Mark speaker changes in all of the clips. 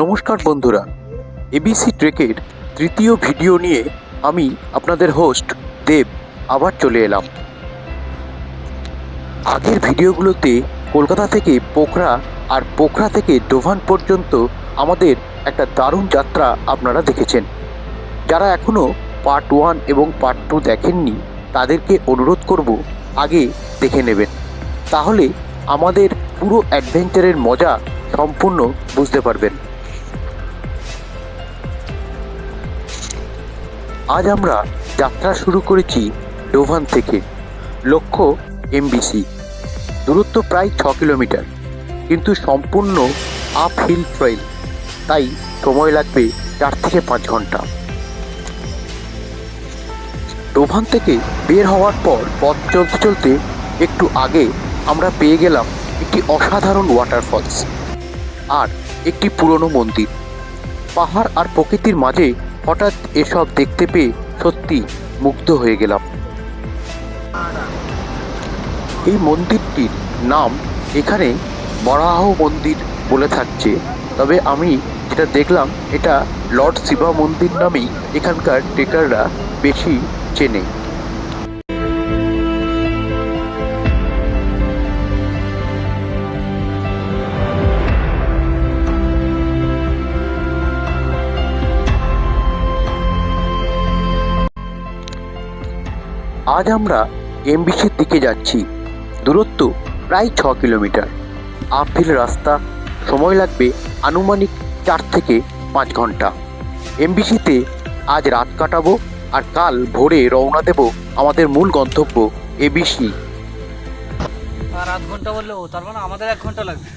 Speaker 1: নমস্কার বন্ধুরা, এবিসি ট্রেকের তৃতীয় ভিডিও নিয়ে আমি আপনাদের হোস্ট দেব আবার চলে এলাম। আগের ভিডিওগুলোতে কলকাতা থেকে পোখরা আর পোখরা থেকে ডোভান পর্যন্ত আমাদের একটা দারুণ যাত্রা আপনারা দেখেছেন। যারা এখনও পার্ট 1 এবং পার্ট 2 দেখেননি তাদেরকে অনুরোধ করব আগে দেখে নেবেন, তাহলে আমাদের পুরো অ্যাডভেঞ্চারের মজা সম্পূর্ণ বুঝতে পারবেন। আজ আমরা যাত্রা শুরু করেছি ডোভান থেকে। লক্ষ্য এমবিসি। দূরত্ব প্রায় 6 কিলোমিটার, কিন্তু সম্পূর্ণ আপ হিল ট্রেইল, তাই সময় লাগবে 4 থেকে 5 ঘন্টা। ডোভান থেকে বের হওয়ার পর পথ চলতে চলতে একটু আগে আমরা পেয়ে গেলাম একটি অসাধারণ ওয়াটারফলস আর একটি পুরনো মন্দির। পাহাড় আর প্রকৃতির মাঝে হঠাৎ এসব দেখতে পেয়ে সত্যি মুগ্ধ হয়ে গেলাম। এই মন্দিরটির নাম এখানে বরাহ মন্দির বলে থাকছে, তবে আমি যেটা দেখলাম এটা লর্ড শিবা মন্দির নামেই এখানকার ট্রেকাররা বেশি চেনে। আজ আমরা এমবিসির দিকে যাচ্ছি। দূরত্ব প্রায় 6 কিলোমিটার, আপহিল রাস্তা। সময় লাগবে আনুমানিক 4 থেকে 5 ঘন্টা। এমবিসিতে আজ রাত কাটাবো আর কাল ভোরে রওনা দেব আমাদের মূল গন্তব্য এবিসি।
Speaker 2: আর আধ ঘন্টা বললেও তার মানে আমাদের 1 ঘন্টা লাগবে।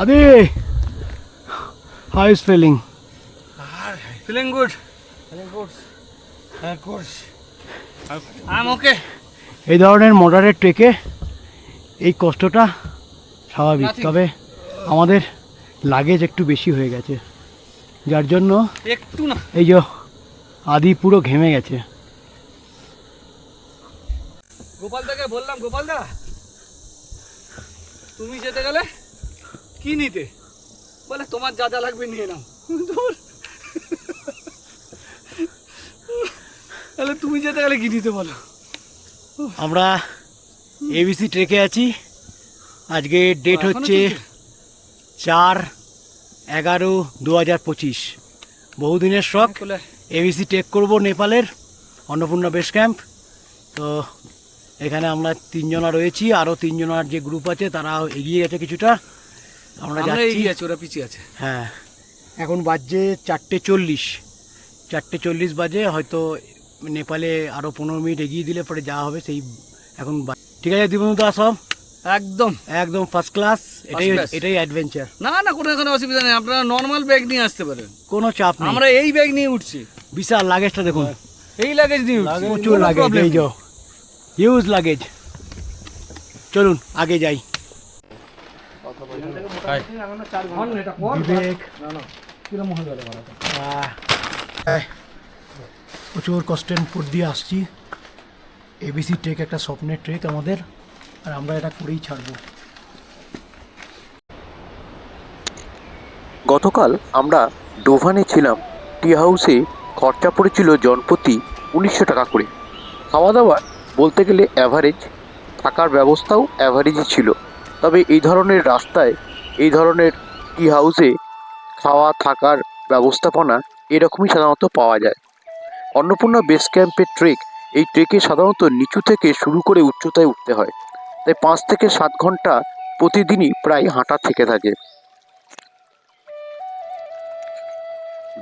Speaker 3: Adi, how is feeling?
Speaker 2: Feeling good. I'm okay.
Speaker 3: এই ধরনের মডারেট ট্রেকে এই কষ্টটা স্বাভাবিক,
Speaker 2: Nothing.
Speaker 3: তবে আমাদের লাগেজ একটু বেশি হয়ে গেছে, যার জন্য
Speaker 2: একটু না।
Speaker 3: এই যে আদি পুরো ঘেমে গেছে।
Speaker 2: গোপাল দাকে বললাম, গোপাল দা তুমি যেতে গেলে কি নিতে? বলে তোমার যা যা লাগবে নিয়ে নাও। দূর। তাহলে তুমি যেতে গেলে কি নিতে বলো?
Speaker 3: আমরা এবিসি ট্রেকে আছি। আজকে ডেট হচ্ছে 4/11/2025। বহুদিনের শখ এবিসি ট্রেক করব নেপালের অন্নপূর্ণা বেস ক্যাম্প। তো এখানে আমরা 3 জনা রয়েছি, আরও 3 জনার যে গ্রুপ আছে তারা এগিয়ে গেছে কিছুটা। আমরা যাচ্ছি,
Speaker 2: এগিয়ে আছি, ওরা পিছিয়ে আছে।
Speaker 3: হ্যাঁ, এখন বাজছে 4:40 বাজে। হয়তো নেপালে আরও 15 মিনিট এগিয়ে দিলে পরে যাওয়া হবে সেই। এখন ঠিক আছে দিবন্ধু, সব
Speaker 2: একদম
Speaker 3: একদম ফার্স্ট ক্লাস।
Speaker 2: class.
Speaker 3: এটাই অ্যাডভেঞ্চার।
Speaker 2: না না, কোনো এখানে অসুবিধা নেই। আপনারা নর্মাল ব্যাগ নিয়ে আসতে পারেন,
Speaker 3: কোনো চাপ নেই।
Speaker 2: আমরা এই ব্যাগ নিয়ে উঠছি।
Speaker 3: বিশাল লাগেজটা দেখুন,
Speaker 2: এই লাগেজ নিয়ে উঠছি,
Speaker 3: প্রচুর লাগেজ, এই যে হিউজ লাগেজ। চলুন আগে যাই। বিবেক, প্রচুর কষ্টের উপর দিয়ে আসছি। এবিসি ট্রেক একটা স্বপ্নের ট্রেক আমাদের, আর আমরা এটা করেই ছাড়বো।
Speaker 1: গতকাল আমরা ডোভানে ছিলাম। টি হাউসে খরচা পড়েছিল জনপ্রতি 1900 টাকা করে। খাওয়া দাওয়া বলতে গেলে অ্যাভারেজ, থাকার ব্যবস্থাও অ্যাভারেজই ছিল। তবে এই ধরনের রাস্তায়, এই ধরনের টি হাউসে খাওয়া থাকার ব্যবস্থাপনা এরকমই সাধারণত পাওয়া যায়। অন্নপূর্ণা বেস ক্যাম্পের ট্রেক, এই ট্রেকে সাধারণত নিচু থেকে শুরু করে উচ্চতায় উঠতে হয়, তাই 5 থেকে 7 ঘন্টা প্রতিদিনই প্রায় হাঁটা থেকে থাকে।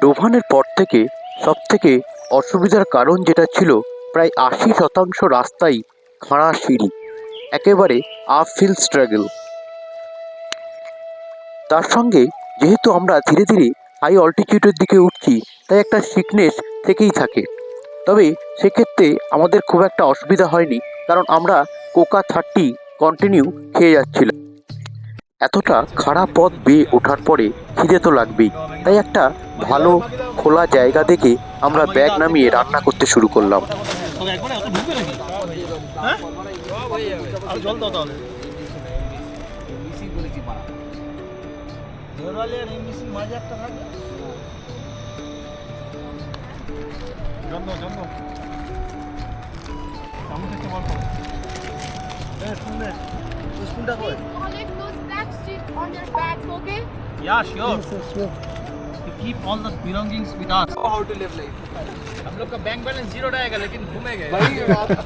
Speaker 1: ডোভানের পর থেকে সবথেকে অসুবিধার কারণ যেটা ছিল, প্রায় 80% রাস্তাই খাড়া সিঁড়ি, একেবারে আপহিল স্ট্রাগল। তার সঙ্গে যেহেতু আমরা ধীরে ধীরে হাই অল্টিটিউডের দিকে উঠছি, তাই একটা সিকনেস থেকেই থাকে। তবে সেক্ষেত্রে আমাদের খুব একটা অসুবিধা হয়নি, কারণ আমরা কোকা 30 কন্টিনিউ খেয়ে যাচ্ছিলাম। এতটা খারাপ পথ বেয়ে ওঠার পরে খিদে তো লাগবেই, তাই একটা ভালো খোলা জায়গা দেখে আমরা ব্যাগ নামিয়ে রান্না করতে শুরু করলাম।
Speaker 3: আর জল দাও তাহলে
Speaker 2: এমবিসি বলেছি মা
Speaker 3: দেওয়ালে আর এমবিসি মাঝে একটা থাকবে জল দাও আমি থেকে বল করো শুনলে স্কুলটা কই
Speaker 4: Collect those black sheep on your bags, okay?
Speaker 3: Yeah, sure. To keep all the belongings with us.
Speaker 2: How to live life
Speaker 3: हम लोग का बैंक बैलेंस जीरो रहेगा लेकिन घूमेंगे
Speaker 2: भाई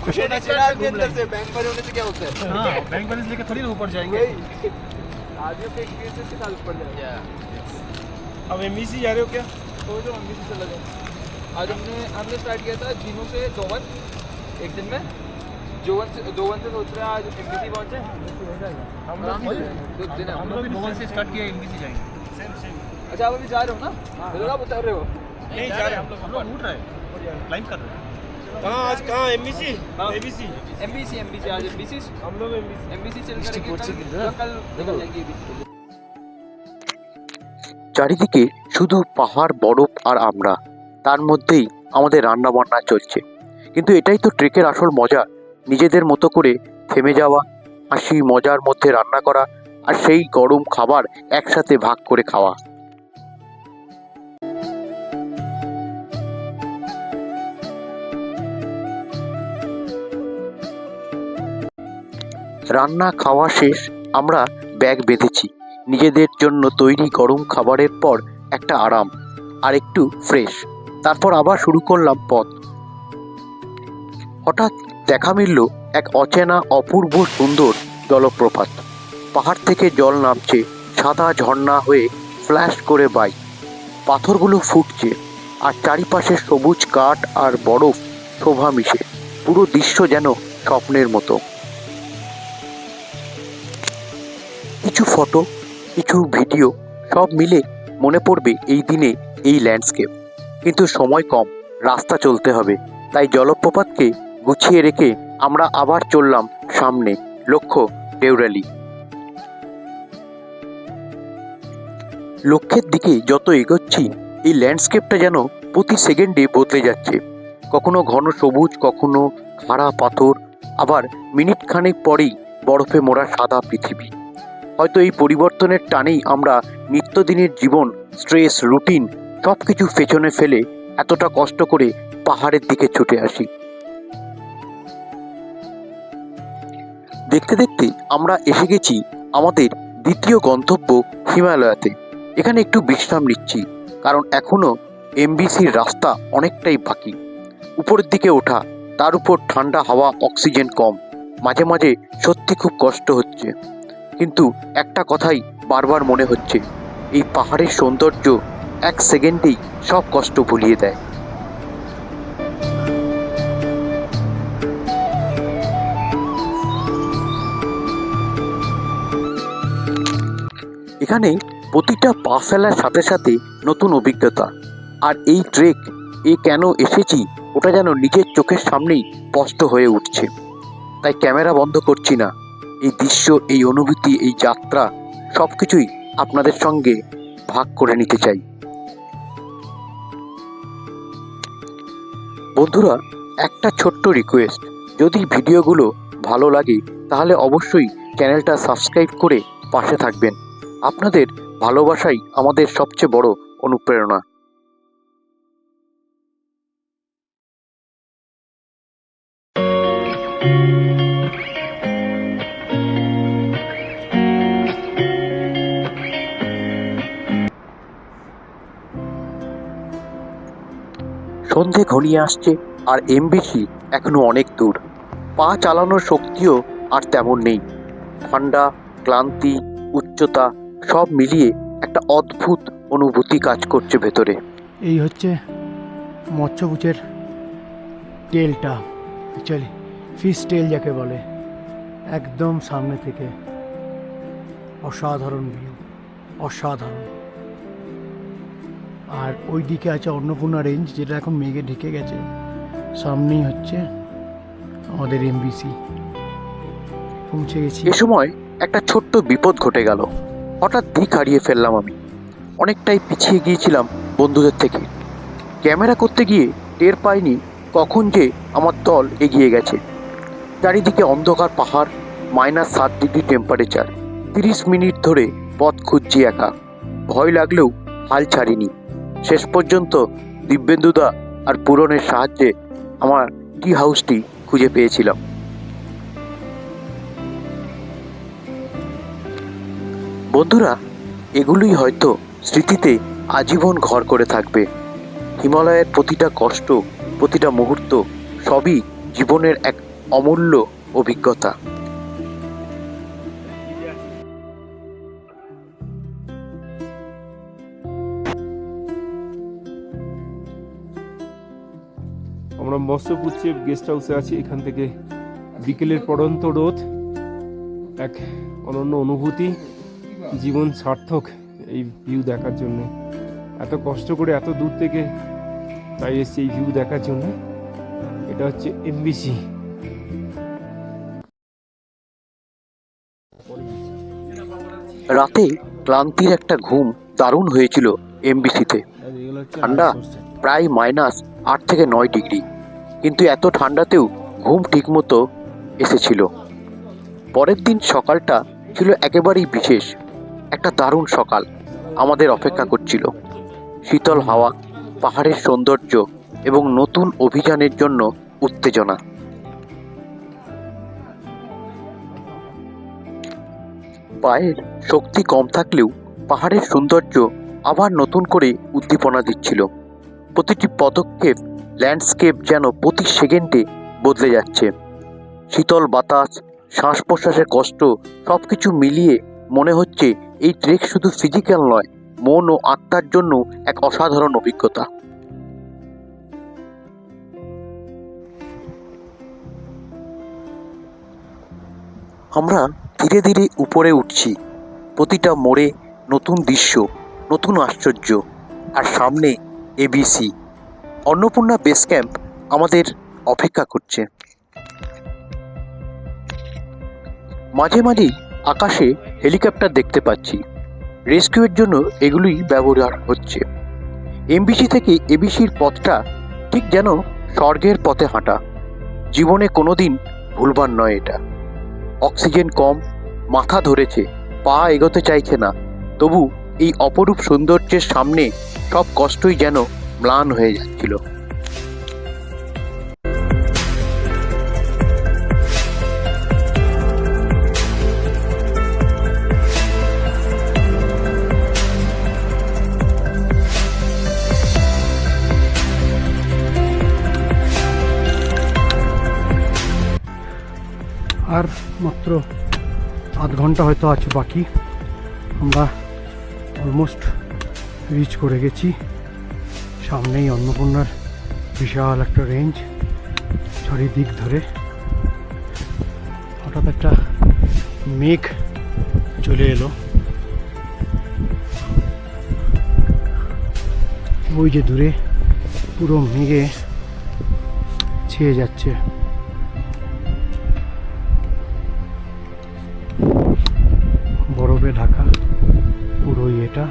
Speaker 2: खुश होना चाहिए आपके अंदर से बैंक भरे होने से क्या होता है
Speaker 3: हाँ बैंक बैलेंस लेके थोड़ी ना ऊपर जाएंगे
Speaker 2: आदमी के एक्सपीरियंस से साल ऊपर जाएगा
Speaker 3: अब एमबीसी जा रहे हो क्या
Speaker 2: तो जो एमबीसी चला गया आज हमने स्टार्ट किया था जीनो से जोवन एक दिन में जोवन से सोच रहे हैं आज एमबीसी पहुंचे
Speaker 3: हम लोग भी भवन से स्टार्ट किया एमबीसी जाएंगे सेम
Speaker 2: अच्छा आप अभी जा रहे हो ना मेरे आप उतर रहे हो
Speaker 3: नहीं जा रहे हम लोग उठ रहे हैं क्लाइंब कर रहे हैं कहाँ आज कहाँ एमबीसी एबीसी
Speaker 2: एमबीसी आज एमबीसी
Speaker 3: हम लोग
Speaker 2: एमबीसी चल करेंगे कल निकल जाएंगे
Speaker 1: চারিদিকে শুধু পাহাড় বরফ আর আমরা, তার মধ্যেই আমাদের রান্না বান্না চলছে। কিন্তু এটাই তো ট্রেকের আসল মজা, নিজেদের মতো করে থেমে যাওয়া, হাসি মজার মধ্যে রান্না করা আর সেই গরম খাবার একসাথে ভাগ করে খাওয়া। রান্না খাওয়া শেষ, আমরা ব্যাগ বেঁধেছি। নিজেদের জন্য তৈরি গরম খাবারের পর একটা আরাম আর একটু ফ্রেশ, তারপর আবার শুরু করলাম পথ। হঠাৎ দেখা মিলল এক অচেনা অপূর্ব সুন্দর জলপ্রপাত। পাহাড় থেকে জল নামছে সাদা ঝর্ণা হয়ে ফ্ল্যাশ করে বাইক, পাথরগুলো ফুটছে আর চারিপাশে সবুজ কাঠ আর বরফ শোভা মিশে পুরো দৃশ্য যেন স্বপ্নের মতো। কিছু ফটো, কিছু ভিডিও, সব মিলে মনে পড়বে এই দিনে এই ল্যান্ডস্কেপ। কিন্তু সময় কম, রাস্তা চলতে হবে, তাই জলপ্রপাতকে গুছিয়ে রেখে আমরা আবার চললাম সামনে, লক্ষ্য দেউরালি। লক্ষ্যের দিকে যত এগোচ্ছি এই ল্যান্ডস্কেপটা যেন প্রতি সেকেন্ডে বদলে যাচ্ছে, কখনো ঘন সবুজ, কখনো খাড়া পাথর, আবার মিনিট খানেক পরেই বরফে মোড়া সাদা পৃথিবী। হয়তো এই পরিবর্তনের টানেই আমরা নিত্যদিনের জীবন, স্ট্রেস, রুটিন সব কিছু পেছনে ফেলে এতটা কষ্ট করে পাহাড়ের দিকে ছুটে আসি। দেখতে দেখতে আমরা এসে গেছি আমাদের দ্বিতীয় গন্তব্য হিমালয়াতে। এখানে একটু বিশ্রাম নিচ্ছি, কারণ এখনো এমবিসির রাস্তা অনেকটাই বাকি। উপরের দিকে ওঠা, তার উপর ঠান্ডা হাওয়া, অক্সিজেন কম, মাঝে মাঝে সত্যি খুব কষ্ট হচ্ছে। কিন্তু একটা কথাই বারবার মনে হচ্ছে, এই পাহাড়ের সৌন্দর্য এক সেকেন্ডেই সব কষ্ট ভুলিয়ে দেয়। এখানে প্রতিটা পা ফেলার সাথে সাথে নতুন অভিজ্ঞতা। আর এই ট্রেক, কেন এসেছি ওটা যেন নিজের চোখের সামনেই স্পষ্ট হয়ে উঠছে। তাই ক্যামেরা বন্ধ করছি না, এই দৃশ্য, এই অনুভূতি, এই যাত্রা সব কিছুই আপনাদের সঙ্গে ভাগ করে নিতে চাই। বন্ধুরা, একটা ছোট্ট রিকোয়েস্ট, যদি ভিডিওগুলো ভালো লাগে তাহলে অবশ্যই চ্যানেলটা সাবস্ক্রাইব করে পাশে থাকবেন। আপনাদের ভালোবাসাই আমাদের সবচেয়ে বড় অনুপ্রেরণা। সন্ধে ঘনিয়ে আসছে আর এমবিসি এখনো অনেক দূর। পা চালানোর শক্তিও আর তেমন নেই। ঠান্ডা, ক্লান্তি, উচ্চতা সব মিলিয়ে একটা অদ্ভুত অনুভূতি কাজ করছে ভেতরে।
Speaker 3: এই হচ্ছে মৎস্যকুচের টেলটা, অ্যাকচুয়ালি ফিশ টেল যাকে বলে, একদম সামনে থেকে অসাধারণ ভিউ, অসাধারণ। আর ওই দিকে আছে অন্নপূর্ণা রেঞ্জ, যেটা এখন মেঘে ঢেকে গেছে। সামনেই হচ্ছে আমাদের এমবিসি, পৌঁছে গেছি।
Speaker 1: এ সময় একটা ছোট্ট বিপদ ঘটে গেল। হঠাৎ দিক হারিয়ে ফেললাম আমি। অনেকটাই পিছিয়ে গিয়েছিলাম বন্ধুদের থেকে। ক্যামেরা করতে গিয়ে টের পাইনি কখন যে আমার দল এগিয়ে গেছে। চারিদিকে অন্ধকার পাহাড়, -7 ডিগ্রি টেম্পারেচার। 30 মিনিট ধরে পথ খুঁজছি একা, ভয় লাগলেও হাল ছাড়িনি। শেষ পর্যন্ত দিব্যেন্দুদা আর পূরণের সাহায্যে আমার টি হাউসটি খুঁজে পেয়েছিলাম। বন্ধুরা, এগুলোই হয়তো স্মৃতিতে আজীবন ঘর করে থাকবে। হিমালয়ের প্রতিটা কষ্ট, প্রতিটা মুহূর্ত সবই জীবনের এক অমূল্য অভিজ্ঞতা।
Speaker 5: আমরা মৎস্যপুর গেস্ট হাউসে আছি। এখান থেকে বিকেলের পড়ন্ত রোদ, এক অনন্য অনুভূতি, জীবন সার্থক এই ভিউ দেখার জন্য। এত কষ্ট করে এত দূর থেকে তাই এসছি এই ভিউ দেখার জন্য। এটা হচ্ছে এমবিসি।
Speaker 1: রাতে ক্লান্তির একটা ঘুম দারুণ হয়েছিল এমবিসিতে। ঠান্ডা প্রায় -8 থেকে 9 ডিগ্রি, কিন্তু এত ঠান্ডাতেও ঘুম ঠিকমতো এসেছিল। পরের দিন সকালটা ছিল একেবারেই বিশেষ। একটা দারুণ সকাল আমাদের অপেক্ষা করছিল। শীতল হাওয়া, পাহাড়ের সৌন্দর্য এবং নতুন অভিযানের জন্য উত্তেজনা। পায়ের শক্তি কম থাকলেও পাহাড়ের সৌন্দর্য আবার নতুন করে উদ্দীপনা দিচ্ছিল। প্রতিটি পদক্ষেপ, ল্যান্ডস্কেপ যেন প্রতি সেকেন্ডে বদলে যাচ্ছে। শীতল বাতাস, শ্বাস প্রশ্বাসের কষ্ট, সব কিছু মিলিয়ে মনে হচ্ছে এই ট্রেক শুধু ফিজিক্যাল নয়, মন ও আত্মার জন্য এক অসাধারণ অভিজ্ঞতা। আমরা ধীরে ধীরে উপরে উঠছি। প্রতিটা মোড়ে নতুন দৃশ্য, নতুন আশ্চর্য। আর সামনে এবিসি অন্নপূর্ণা বেস ক্যাম্প আমাদের অপেক্ষা করছে। মাঝে মাঝেই আকাশে হেলিকপ্টার দেখতে পাচ্ছি। রেস্কিউয়ের জন্য এগুলোই ব্যবহার হচ্ছে। এমবিসি থেকে এবিসির পথটা ঠিক যেন স্বর্গের পথে হাঁটা। জীবনে কোনোদিন ভুলবার নয় এটা। অক্সিজেন কম, মাথা ধরেছে, পা এগোতে চাইছে না, তবু এই অপরূপ সৌন্দর্যের সামনে সব কষ্টই যেন ম্লান হয়ে যাচ্ছিল।
Speaker 3: আর মাত্র আধ ঘন্টা হয়তো আছে বাকি। আমরা অলমোস্ট রিচ করে গেছি। সামনেই অন্নপূর্ণার বিশাল একটা রেঞ্জ, চারিদিক ধরে। হঠাৎ একটা মেঘ চলে এলো। ওই যে দূরে পুরো মেঘে ছেয়ে যাচ্ছে। বরফে ঢাকা পুরো এটা।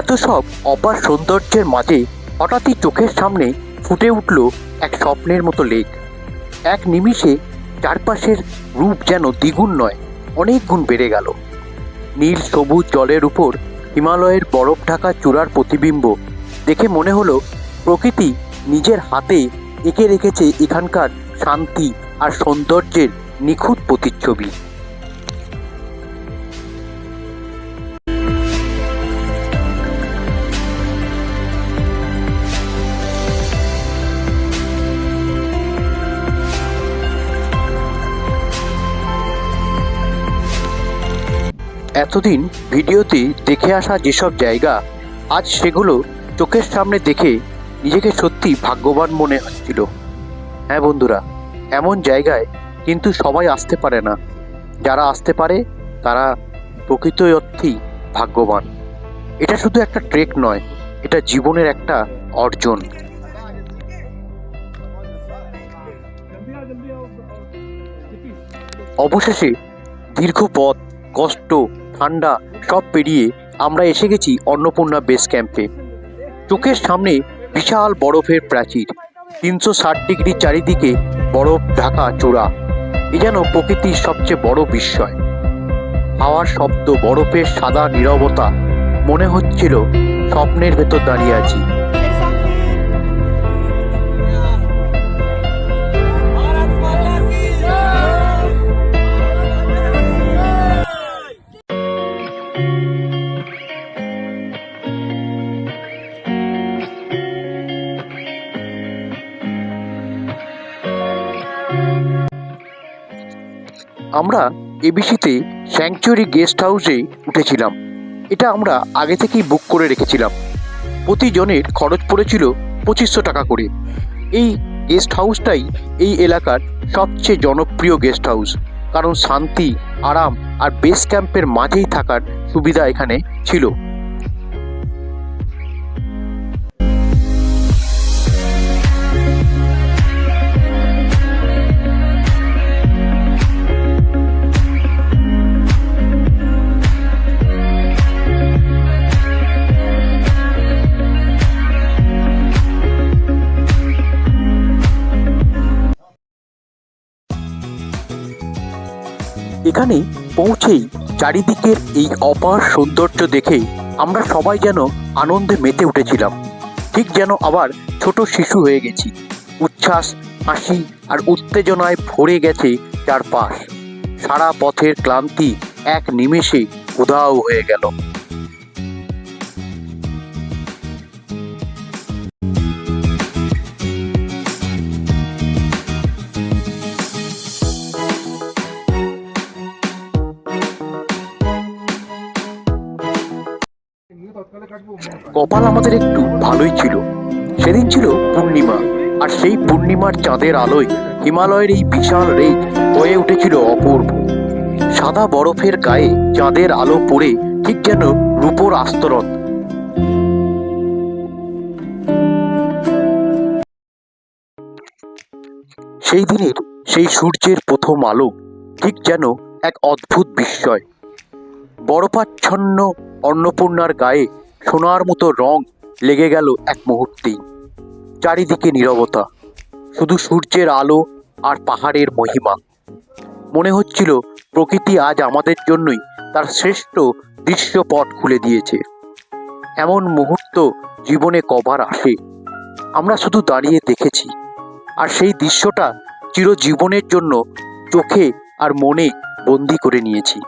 Speaker 1: এত সব অপার সৌন্দর্যের মাঝে হঠাৎই চোখের সামনে ফুটে উঠল এক স্বপ্নের মতো লেক। এক নিমিষে চারপাশের রূপ যেন দ্বিগুণ নয়, অনেক গুণ বেড়ে গেল। নীল সবুজ জলের উপর হিমালয়ের বরফ ঢাকা চূড়ার প্রতিবিম্ব দেখে মনে হলো প্রকৃতি নিজের হাতে এঁকে রেখেছে এখানকার শান্তি আর সৌন্দর্যের নিখুঁত প্রতিচ্ছবি। এতদিন ভিডিওতে দেখে আসা যেসব জায়গা, আজ সেগুলো চোখের সামনে দেখে নিজেকে সত্যি ভাগ্যবান মনে হচ্ছিল। হ্যাঁ বন্ধুরা, এমন জায়গায় কিন্তু সবাই আসতে পারে না। যারা আসতে পারে তারা প্রকৃত অর্থেই ভাগ্যবান। এটা শুধু একটা ট্রেক নয়, এটা জীবনের একটা অর্জন। অবশেষে দীর্ঘ পথ, কষ্ট, ঠান্ডা সব পেরিয়ে আমরা এসে গেছি অন্নপূর্ণা বেস ক্যাম্পে। চোখের সামনে বিশাল বরফের প্রাচীর, 360 ডিগ্রি চারিদিকে বরফ ঢাকা চূড়া। এ যেন প্রকৃতির সবচেয়ে বড় বিস্ময়। হাওয়ার শব্দ, বরফের সাদা নীরবতা, মনে হচ্ছিল স্বপ্নের ভেতর দাঁড়িয়ে আছি। আমরা এবিসিতে স্যাংচুয়ারি গেস্ট হাউসে উঠেছিলাম। এটা আমরা আগে থেকেই বুক করে রেখেছিলাম। প্রতিজনের খরচ পড়েছিল 2500 টাকা করে। এই গেস্ট হাউসটাই এই এলাকার সবচেয়ে জনপ্রিয় গেস্ট হাউস, কারণ শান্তি, আরাম আর বেস ক্যাম্পের মাঝেই থাকার সুবিধা এখানে ছিল। এখানে পৌঁছেই চারিদিকের এই অপার সৌন্দর্য দেখে আমরা সবাই যেন আনন্দে মেতে উঠেছিলাম, ঠিক যেন আবার ছোট শিশু হয়ে গেছি। উচ্ছ্বাস, হাসি আর উত্তেজনায় ভরে গেছে চারপাশ। সারা পথের ক্লান্তি এক নিমেষে উধাও হয়ে গেল। কপাল আমাদের একটু ভালোই ছিল। সেদিন ছিল পূর্ণিমা, আর সেই পূর্ণিমার চাঁদের আলোয় হিমালয়ের এই বিশাল রেঞ্জ হয়ে উঠেছিল অপূর্ব। সাদা বরফের গায়ে চাঁদের আলো পড়ে ঠিক যেন রূপোর আস্তরণ। সেই দিনের সেই সূর্যের প্রথম আলো ঠিক যেন এক অদ্ভুত বিস্ময়। বরফাচ্ছন্ন অন্নপূর্ণার গায়ে সোনার মতো রং লেগে গেল এক মুহূর্তেই। চারিদিকে নীরবতা, শুধু সূর্যের আলো আর পাহাড়ের মহিমা। মনে হচ্ছিল প্রকৃতি আজ আমাদের জন্যই তার শ্রেষ্ঠ দৃশ্যপট খুলে দিয়েছে। এমন মুহূর্ত জীবনে কবার আসে? আমরা শুধু দাঁড়িয়ে দেখেছি, আর সেই দৃশ্যটা চিরজীবনের জন্য চোখে আর মনে বন্দি করে নিয়েছি।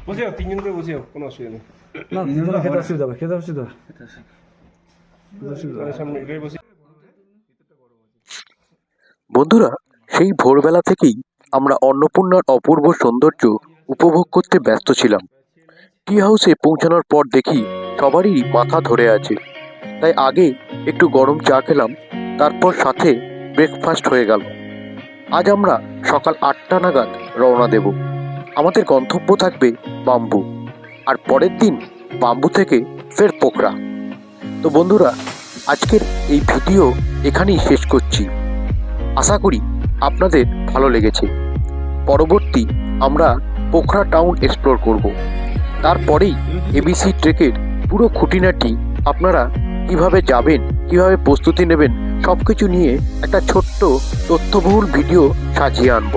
Speaker 5: বসে যাও, তিনজন করে বসে যাও, কোনো অসুবিধা নেই।
Speaker 1: বন্ধুরা, সেই ভোরবেলা থেকেই আমরা অন্নপূর্ণার অপূর্ব সৌন্দর্য উপভোগ করতে ব্যস্ত ছিলাম। টি হাউসে পৌঁছানোর পর দেখি সবারই মাথা ধরে আছে, তাই আগে একটু গরম চা খেলাম, তারপর সাথে ব্রেকফাস্ট হয়ে গেল। আজ আমরা সকাল 8টা নাগাদ রওনা দেব। আমাদের গন্তব্য থাকবে বাম্বু, আর পরের দিন বাম্বু থেকে ফের পোখরা। তো বন্ধুরা, আজকের এই ভিডিও এখানেই শেষ করছি। আশা করি আপনাদের ভালো লেগেছে। পরবর্তী আমরা পোখরা টাউন এক্সপ্লোর করব। তারপরেই এবিসি ট্রেকের পুরো খুঁটিনাটি, আপনারা কিভাবে যাবেন, কিভাবে প্রস্তুতি নেবেন, সব কিছু নিয়ে একটা ছোট্ট তথ্যবহুল ভিডিও সাজিয়ে আনব।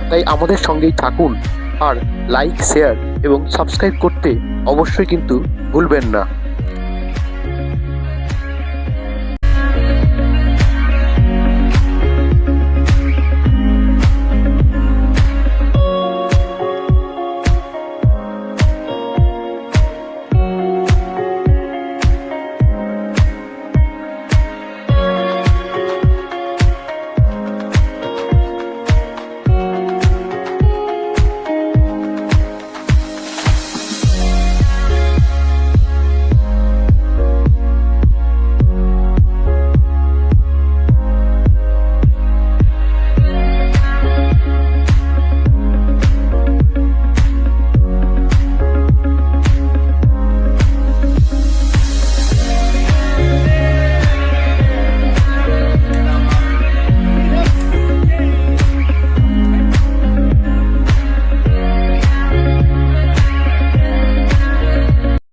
Speaker 1: তাই আমাদের সঙ্গেই থাকুন আর লাইক, শেয়ার এবং সাবস্ক্রাইব করতে অবশ্যই কিন্তু ভুলবেন না।